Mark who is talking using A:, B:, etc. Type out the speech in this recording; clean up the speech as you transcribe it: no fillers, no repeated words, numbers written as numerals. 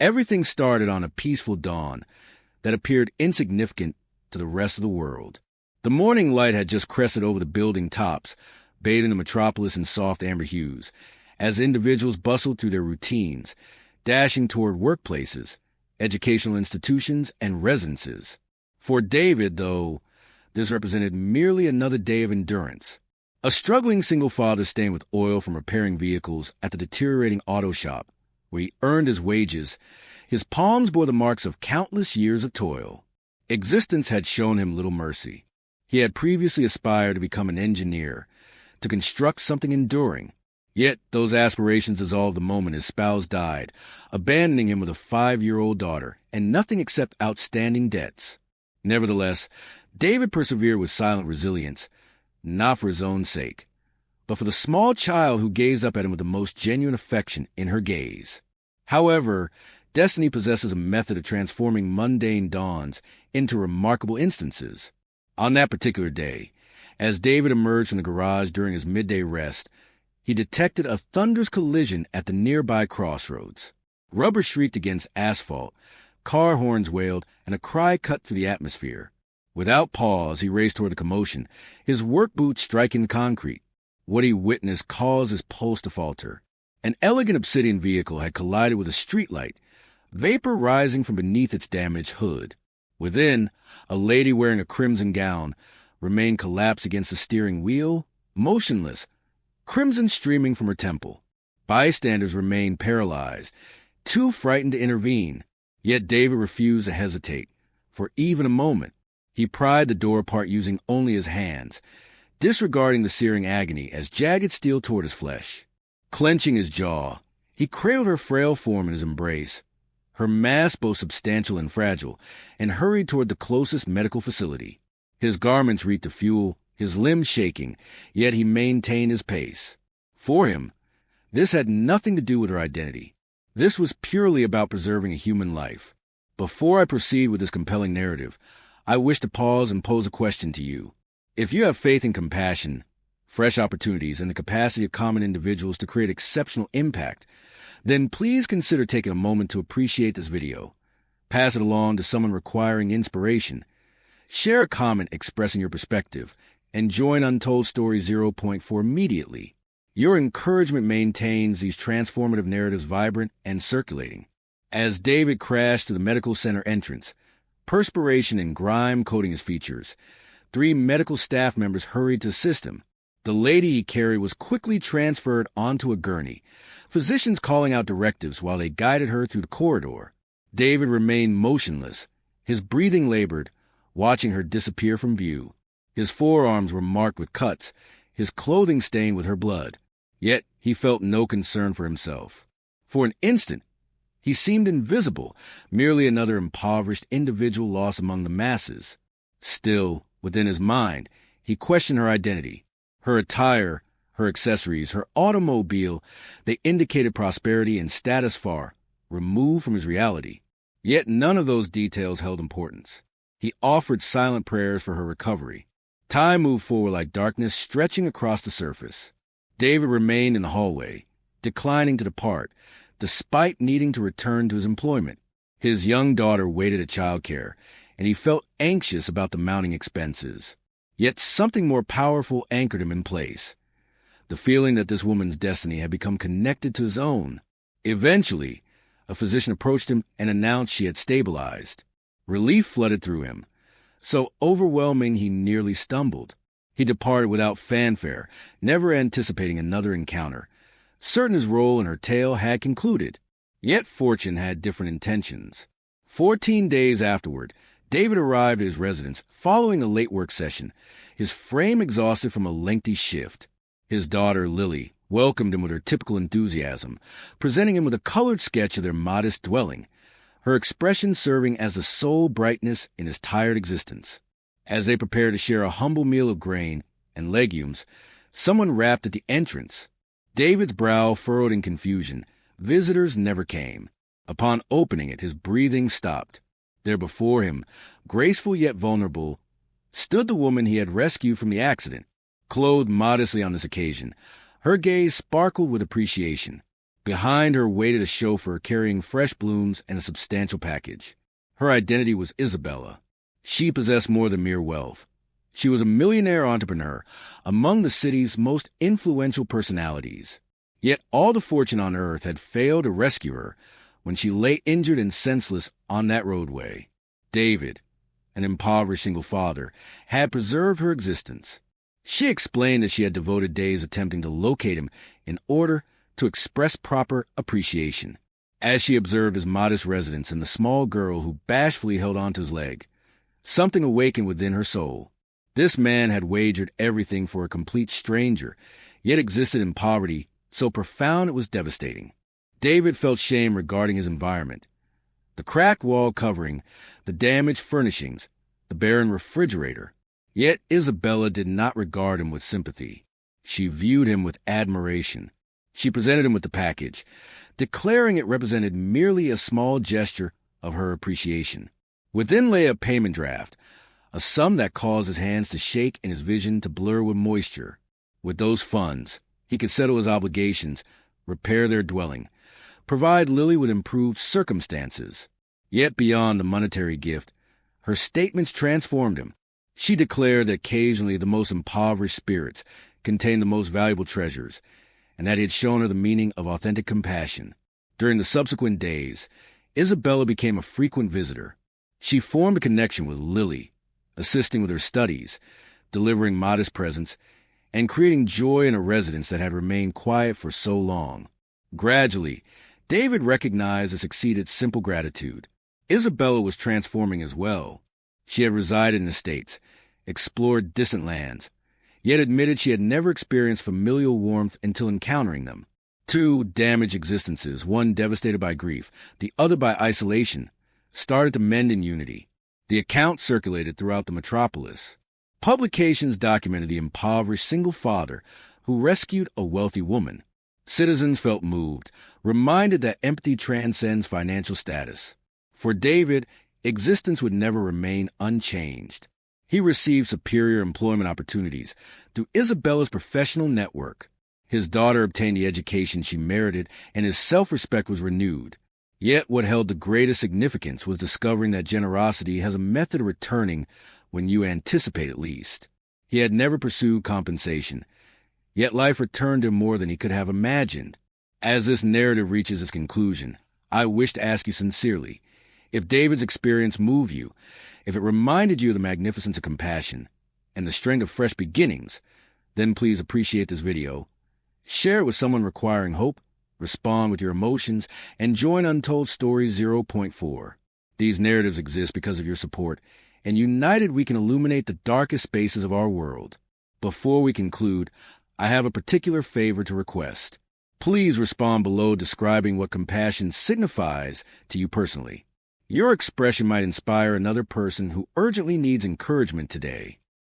A: Everything started on a peaceful dawn that appeared insignificant to the rest of the world. The morning light had just crested over the building tops, bathing the metropolis in soft amber hues, as individuals bustled through their routines, dashing toward workplaces, educational institutions, and residences. For David, though, this represented merely another day of endurance. A struggling single father staying with oil from repairing vehicles at the deteriorating auto shop, where he earned his wages, his palms bore the marks of countless years of toil. Existence had shown him little mercy. He had previously aspired to become an engineer, to construct something enduring. Yet those aspirations dissolved the moment his spouse died, abandoning him with a 5-year-old daughter, and nothing except outstanding debts. Nevertheless, David persevered with silent resilience, not for his own sake, but for the small child who gazed up at him with the most genuine affection in her gaze. However, destiny possesses a method of transforming mundane dawns into remarkable instances. On that particular day, as David emerged from the garage during his midday rest, he detected a thunderous collision at the nearby crossroads. Rubber shrieked against asphalt, car horns wailed, and a cry cut through the atmosphere. Without pause, he raced toward the commotion, his work boots striking the concrete. What he witnessed caused his pulse to falter. An elegant obsidian vehicle had collided with a streetlight, vapor rising from beneath its damaged hood. Within, a lady wearing a crimson gown remained collapsed against the steering wheel, motionless, crimson streaming from her temple. Bystanders remained paralyzed, too frightened to intervene. Yet David refused to hesitate, for even a moment. He pried the door apart using only his hands, disregarding the searing agony as jagged steel tore his flesh. Clenching his jaw, he cradled her frail form in his embrace, her mass both substantial and fragile, and hurried toward the closest medical facility. His garments reeked of fuel, his limbs shaking, yet he maintained his pace. For him, this had nothing to do with her identity. This was purely about preserving a human life. Before I proceed with this compelling narrative, I wish to pause and pose a question to you. If you have faith in compassion, fresh opportunities, and the capacity of common individuals to create exceptional impact, then please consider taking a moment to appreciate this video. Pass it along to someone requiring inspiration. Share a comment expressing your perspective, and join Untold Story 0.4 immediately. Your encouragement maintains these transformative narratives vibrant and circulating. As David crashed to the medical center entrance, perspiration and grime coating his features, 3 medical staff members hurried to assist him. The lady he carried was quickly transferred onto a gurney, physicians calling out directives while they guided her through the corridor. David remained motionless, his breathing labored, watching her disappear from view. His forearms were marked with cuts, his clothing stained with her blood. Yet he felt no concern for himself. For an instant, he seemed invisible, merely another impoverished individual lost among the masses. Still, within his mind, he questioned her identity. Her attire, her accessories, her automobile, they indicated prosperity and status far removed from his reality. Yet none of those details held importance. He offered silent prayers for her recovery. Time moved forward like darkness stretching across the surface. David remained in the hallway, declining to depart, despite needing to return to his employment. His young daughter waited at childcare, and he felt anxious about the mounting expenses. Yet something more powerful anchored him in place. The feeling that this woman's destiny had become connected to his own. Eventually, a physician approached him and announced she had stabilized. Relief flooded through him, so overwhelming he nearly stumbled. He departed without fanfare, never anticipating another encounter, certain his role in her tale had concluded. Yet fortune had different intentions. 14 days afterward, David arrived at his residence following a late work session, his frame exhausted from a lengthy shift. His daughter, Lily, welcomed him with her typical enthusiasm, presenting him with a colored sketch of their modest dwelling, her expression serving as the sole brightness in his tired existence. As they prepared to share a humble meal of grain and legumes, someone rapped at the entrance. David's brow furrowed in confusion. Visitors never came. Upon opening it, his breathing stopped. There before him, graceful yet vulnerable, stood the woman he had rescued from the accident. Clothed modestly on this occasion, her gaze sparkled with appreciation. Behind her waited a chauffeur carrying fresh blooms and a substantial package. Her identity was Isabella. She possessed more than mere wealth. She was a millionaire entrepreneur, among the city's most influential personalities. Yet all the fortune on earth had failed to rescue her when she lay injured and senseless on that roadway. David, an impoverished single father, had preserved her existence. She explained that she had devoted days attempting to locate him in order to express proper appreciation. As she observed his modest residence and the small girl who bashfully held onto his leg, something awakened within her soul. This man had wagered everything for a complete stranger, yet existed in poverty so profound it was devastating. David felt shame regarding his environment. The cracked wall covering, the damaged furnishings, the barren refrigerator. Yet Isabella did not regard him with sympathy. She viewed him with admiration. She presented him with the package, declaring it represented merely a small gesture of her appreciation. Within lay a payment draft, a sum that caused his hands to shake and his vision to blur with moisture. With those funds, he could settle his obligations, repair their dwelling, provide Lily with improved circumstances. Yet beyond the monetary gift, her statements transformed him. She declared that occasionally the most impoverished spirits contained the most valuable treasures, and that he had shown her the meaning of authentic compassion. During the subsequent days, Isabella became a frequent visitor. She formed a connection with Lily, assisting with her studies, delivering modest presents, and creating joy in a residence that had remained quiet for so long. Gradually, David recognized this exceeded simple gratitude. Isabella was transforming as well. She had resided in the States, explored distant lands, yet admitted she had never experienced familial warmth until encountering them. Two damaged existences, one devastated by grief, the other by isolation, started to mend in unity. The account circulated throughout the metropolis. Publications documented the impoverished single father who rescued a wealthy woman. Citizens felt moved, reminded that empathy transcends financial status. For David, existence would never remain unchanged. He received superior employment opportunities through Isabella's professional network. His daughter obtained the education she merited, and his self-respect was renewed. Yet what held the greatest significance was discovering that generosity has a method of returning when you anticipate it least. He had never pursued compensation, yet life returned him more than he could have imagined. As this narrative reaches its conclusion, I wish to ask you sincerely, if David's experience moved you, if it reminded you of the magnificence of compassion and the strength of fresh beginnings, then please appreciate this video, share it with someone requiring hope, respond with your emotions, and join Untold Stories 0.4. These narratives exist because of your support, and united we can illuminate the darkest spaces of our world. Before we conclude, I have a particular favor to request. Please respond below describing what compassion signifies to you personally. Your expression might inspire another person who urgently needs encouragement today.